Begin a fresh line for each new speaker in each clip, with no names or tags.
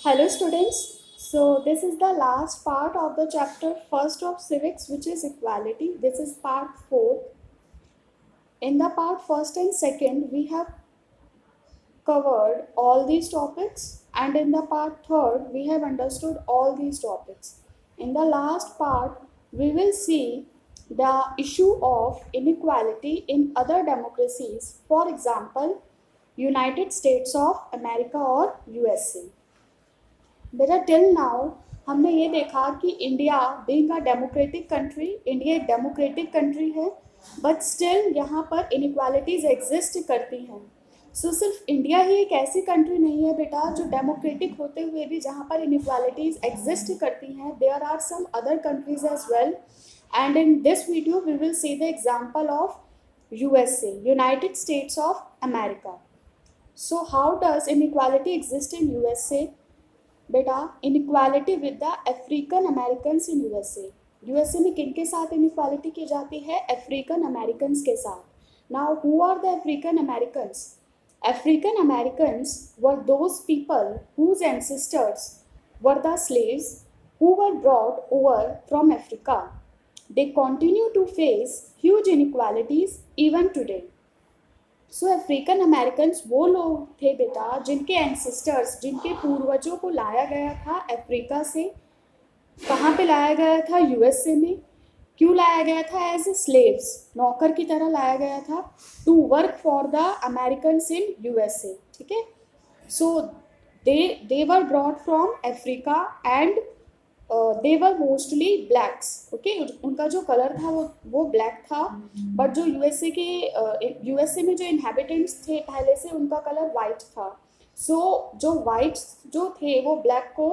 Hello students. So this is the last part of the chapter first of civics, which is equality. This is part 4. In the part first and second we have covered all these topics, and in the part third we have understood all these topics. In the last part we will see the issue of inequality in other democracies, for example United States of America or USA. बेटा till now हमने ये देखा कि India being a democratic country, India एक democratic country है, but still यहाँ पर inequalities exist करती हैं. सो सिर्फ इंडिया ही एक ऐसी कंट्री नहीं है बेटा जो डेमोक्रेटिक होते हुए भी जहाँ पर इनइक्वालिटीज एग्जिस्ट करती हैं. There are some other countries as well, and in this video we will see the example of USA, United States of America. So how does inequality exist in USA? बेटा inequality with the African American in USA. USA में किन के साथ inequality की जाती है? African American के साथ. Now who are the African Americans? African Americans were those people whose ancestors were the slaves who were brought over from Africa. They continue to face huge inequalities even today. So African American वो लोग थे बेटा जिनके ancestors, जिनके पूर्वजों को लाया गया था अफ्रीका से. कहाँ पे लाया गया था? यूएसए में. क्यों लाया गया था? एज ए स्लेव्स, नौकर की तरह लाया गया था, to work for the American in USA. ठीक है. So they were brought from Africa and they were mostly blacks. Okay, उनका जो कलर था वो ब्लैक था, बट जो यूएसए में जो इनहेबिटेंट्स थे पहले से, उनका कलर वाइट था. सो जो वाइट्स जो थे वो ब्लैक को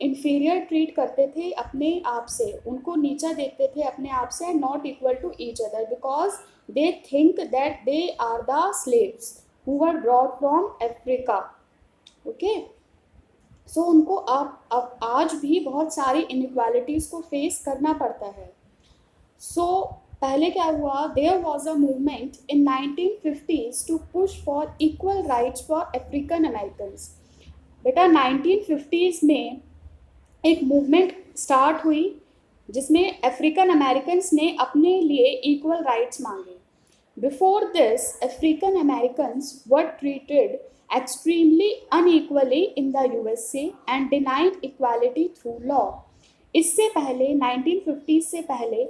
इन्फीरियर ट्रीट करते थे अपने आप से, उनको नीचा देखते थे अपने आप से, and not equal to each other because they think that they are the slaves who were brought from Africa. Okay. So उनको अब आज भी बहुत सारी इनइक्वालिटीज़ को फेस करना पड़ता है. सो पहले क्या हुआ? There was a movement in 1950s to push for equal rights for African Americans. बेटा 1950s में एक मूवमेंट स्टार्ट हुई जिसमें अफ्रीकन अमेरिकन्स ने अपने लिए इक्वल राइट्स मांगे. Before this African Americans were treated extremely unequally in the USA and denied equality through law. इससे पहले 1950 से पहले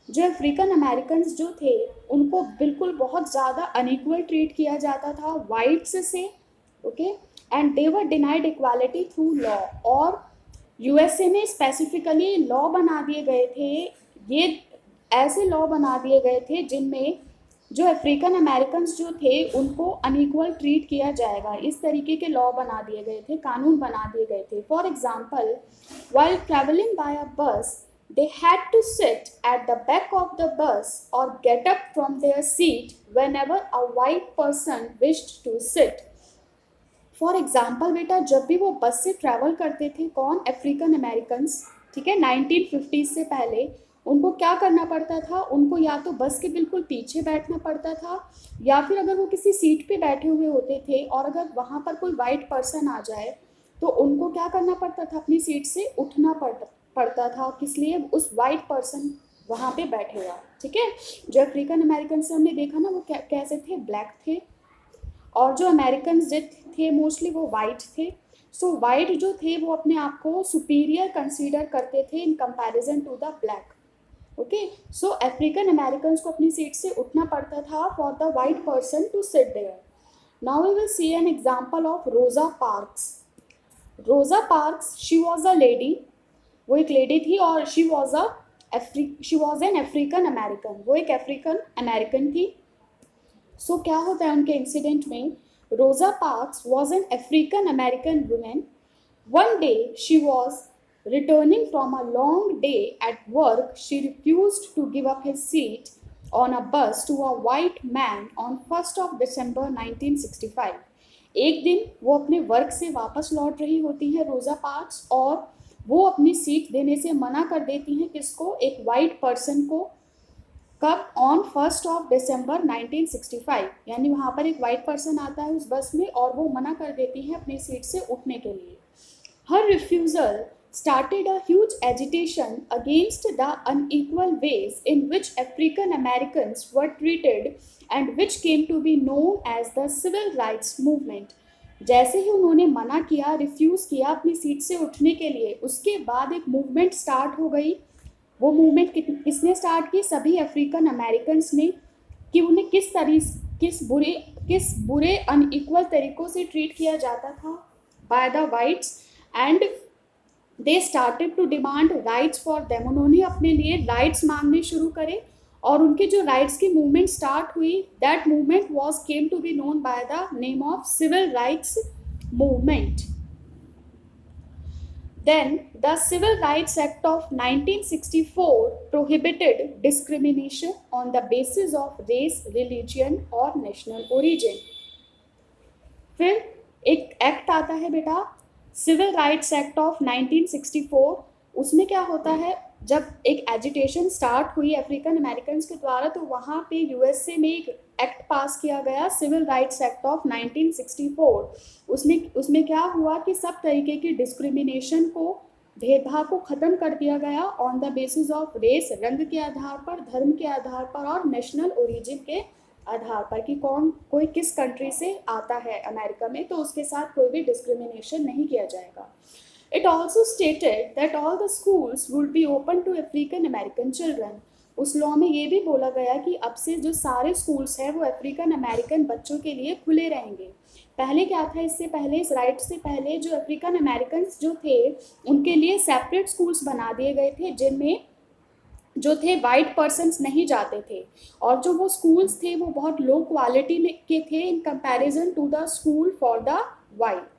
जो अफ्रीकन अमेरिकन्स जो थे उनको बिल्कुल बहुत ज़्यादा अनइक्वल ट्रीट किया जाता था वाइट्स से. Okay. And they were denied equality through law. और यूएसए में स्पेसिफिकली लॉ बना दिए गए थे, ये ऐसे लॉ बना दिए गए थे जिनमें जो अफ्रीकन अमेरिकन्स जो थे उनको अनइक्वल ट्रीट किया जाएगा, इस तरीके के लॉ बना दिए गए थे, कानून बना दिए गए थे. For example, while travelling by a bus they had to sit at the back of the bus or get up from their seat whenever a white person wished to sit. For example बेटा जब भी वो बस से travel करते थे, कौन? African Americans. ठीक है. 1950 से पहले उनको क्या करना पड़ता था? उनको या तो बस के बिल्कुल पीछे बैठना पड़ता था, या फिर अगर वो किसी सीट पे बैठे हुए होते थे और अगर वहाँ पर कोई वाइट पर्सन आ जाए तो उनको क्या करना पड़ता था? अपनी सीट से उठना पड़ता था. किस लिए? उस वाइट पर्सन वहाँ पे बैठेगा. ठीक है. जो अफ्रीकन अमेरिकन से हमने देखा ना, वो कैसे थे? ब्लैक थे. और जो अमेरिकन थे मोस्टली वो वाइट थे. सो वाइट जो थे वो अपने आप को सुपीरियर कंसीडर करते थे in comparison to the black. Okay. So African American को अपनी सीट से उठना पड़ता था for the white person to sit there. Now we will see an example of Rosa Parks. Rosa Parks, she was a lady, वो एक lady थी और she was an African American, वो एक अफ्रीकन अमेरिकन थी. सो क्या होता है उनके इंसिडेंट में? रोजा parks was an African American women. One day she was returning from a long day at work. She refused to give up his seat on a bus to a white man on 1st of December 1965. एक दिन वो अपने work से वापस लौट रही होती है रोजा पार्क्स, और वो अपनी सीट देने से मना कर देती हैं. किसको? एक वाइट पर्सन को. कब? On 1st of December 1965. यानी वहाँ पर एक वाइट पर्सन आता है उस बस में और वो मना कर देती है अपनी सीट से उठने के लिए. Her refusal started a huge agitation against the unequal ways in which African Americans were treated and which came to be known as the Civil Rights Movement. जैसे ही उन्होंने मना किया, रिफ्यूज़ किया अपनी सीट से उठने के लिए, उसके बाद एक मूवमेंट स्टार्ट हो गई. वो मूवमेंट किसने स्टार्ट की? सभी अफ्रीकन अमेरिकन्स ने, कि उन्हें किस बुरे अनइक्वल तरीक़ों से ट्रीट किया जाता था by the whites, and they started to demand rights for them. उन्होंने अपने लिए राइट्स मांगने शुरू करे और उनके जो राइट्स की मूवमेंट स्टार्ट हुई, that movement was came to be known by the name of civil rights movement. Then, the Civil Rights Act of 1964 prohibited discrimination on the basis of race, religion or national origin. फिर एक act आता है बेटा, civil rights act of 1964. उसमें क्या होता है, जब एक एजिटेशन स्टार्ट हुई अफ्रीकन अमेरिकन्स के द्वारा, तो वहाँ पे यूएसए में एक एक्ट पास किया गया, सिविल राइट्स एक्ट ऑफ 1964. उसमें क्या हुआ कि सब तरीके की डिस्क्रिमिनेशन को, भेदभाव को ख़त्म कर दिया गया on the basis of race, रंग के आधार पर, धर्म के आधार पर और नेशनल ओरिजिन के आधार पर, कि कोई किस कंट्री से आता है अमेरिका में, तो उसके साथ कोई भी डिस्क्रिमिनेशन नहीं किया जाएगा. It also stated that all the schools would be open to African American children. उस लॉ में ये भी बोला गया कि अब से जो सारे स्कूल्स हैं वो अफ्रीकन अमेरिकन बच्चों के लिए खुले रहेंगे. पहले क्या था, इससे पहले, इस राइट से पहले, जो अफ्रीकन अमेरिकन जो थे उनके लिए सेपरेट स्कूल्स बना दिए गए थे, जिनमें जो थे वाइट पर्सन्स नहीं जाते थे, और जो वो स्कूल्स थे वो बहुत लो क्वालिटी में के थे in comparison to the school for the white.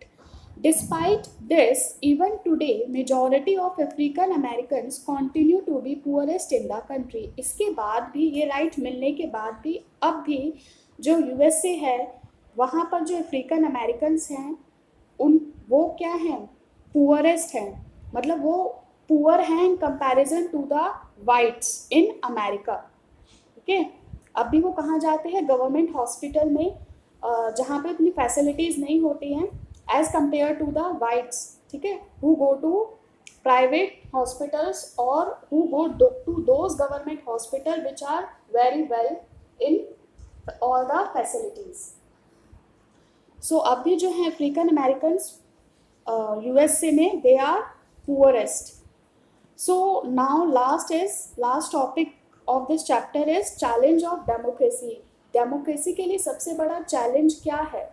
Despite this, even today, majority of African Americans continue to be poorest in the country. इसके बाद भी, ये राइट मिलने के बाद भी, अब भी जो यूएसए है वहाँ पर जो अफ्रीकन अमेरिकन्स हैं वो क्या हैं? पुअरेस्ट हैं. मतलब वो पुअर हैं in comparison to the whites in America. Okay, अब भी वो कहाँ जाते हैं? गवर्नमेंट हॉस्पिटल में, जहाँ पे उतनी फैसिलिटीज़ नहीं होती हैं as compared to the whites. ठीक है, who go to private hospitals or who go to those government hospital which are very well in all the facilities. So अब भी जो है अफ्रीकन अमेरिकन्स यूएसए में, they are poorest. So now last topic of this chapter is challenge of democracy. Democracy के लिए सबसे बड़ा challenge क्या है?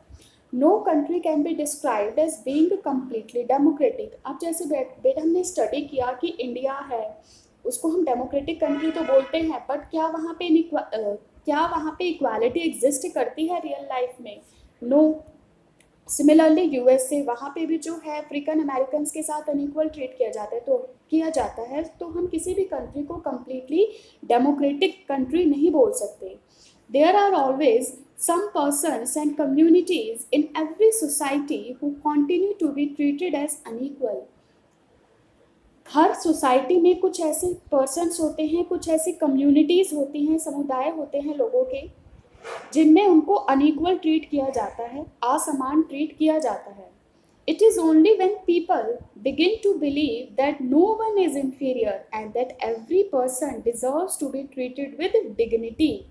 No country can be described as being completely democratic. अब जैसे बेटा हमने स्टडी किया कि इंडिया है, उसको हम डेमोक्रेटिक कंट्री तो बोलते हैं, बट क्या वहाँ पे इक्वालिटी एग्जिस्ट करती है रियल लाइफ में? नो. सिमिलरली यूएसए, वहाँ पे भी जो है अफ्रीकन अमेरिकन के साथ अनइक्वल ट्रीट किया जाता है. तो हम किसी भी कंट्री को कम्प्लीटली डेमोक्रेटिक कंट्री नहीं बोल सकते. There are always some persons and communities in every society who continue to be treated as unequal. Her society में कुछ ऐसे पर्सन्स होते हैं, कुछ ऐसी कम्युनिटीज़ होती हैं, समुदाय होते हैं लोगों के, जिनमें उनको अनइक्वल ट्रीट किया जाता है, असमान ट्रीट किया जाता है. It is only when people begin to believe that no one is inferior and that every person deserves to be treated with dignity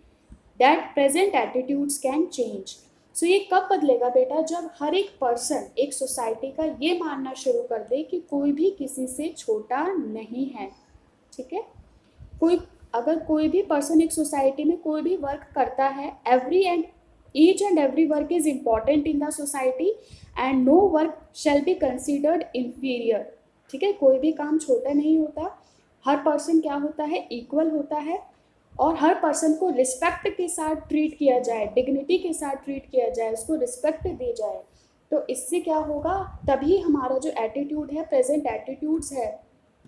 that present attitudes can change. So ये कब बदलेगा बेटा? जब हर एक पर्सन, एक सोसाइटी का ये मानना शुरू कर दे कि कोई भी किसी से छोटा नहीं है. ठीक है, अगर कोई भी पर्सन एक सोसाइटी में कोई भी वर्क करता है, each and every work is important in the society and no work shall be considered inferior. ठीक है, कोई भी काम छोटा नहीं होता, हर पर्सन क्या होता है? इक्वल होता है, और हर पर्सन को रिस्पेक्ट के साथ ट्रीट किया जाए, डिग्निटी के साथ ट्रीट किया जाए, उसको रिस्पेक्ट दी जाए. तो इससे क्या होगा? तभी हमारा जो एटीट्यूड है, प्रेजेंट एटीट्यूड्स है,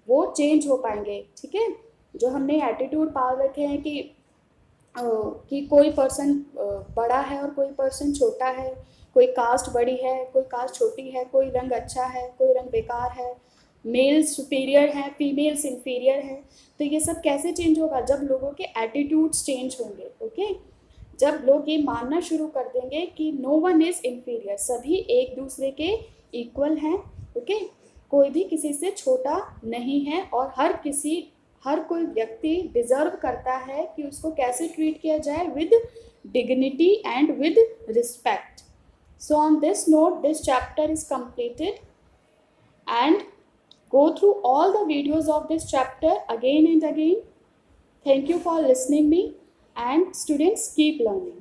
वो चेंज हो पाएंगे. ठीक है, जो हमने एटीट्यूड पाल रखे हैं कि कोई पर्सन बड़ा है और कोई पर्सन छोटा है, कोई कास्ट बड़ी है, कोई कास्ट छोटी है, कोई रंग अच्छा है, कोई रंग बेकार है, मेल सुपीरियर है, फीमेल्स इन्फीरियर है. तो ये सब कैसे चेंज होगा? जब लोगों के एटीट्यूड्स चेंज होंगे. ओके, जब लोग ये मानना शुरू कर देंगे कि नो वन इज़ इन्फीरियर, सभी एक दूसरे के इक्वल हैं. ओके, कोई भी किसी से छोटा नहीं है और हर कोई व्यक्ति डिजर्व करता है कि उसको कैसे ट्रीट किया जाए, with dignity and with respect. So on this note this chapter is completed, and go through all the videos of this chapter again and again. Thank you for listening me, and students, keep learning.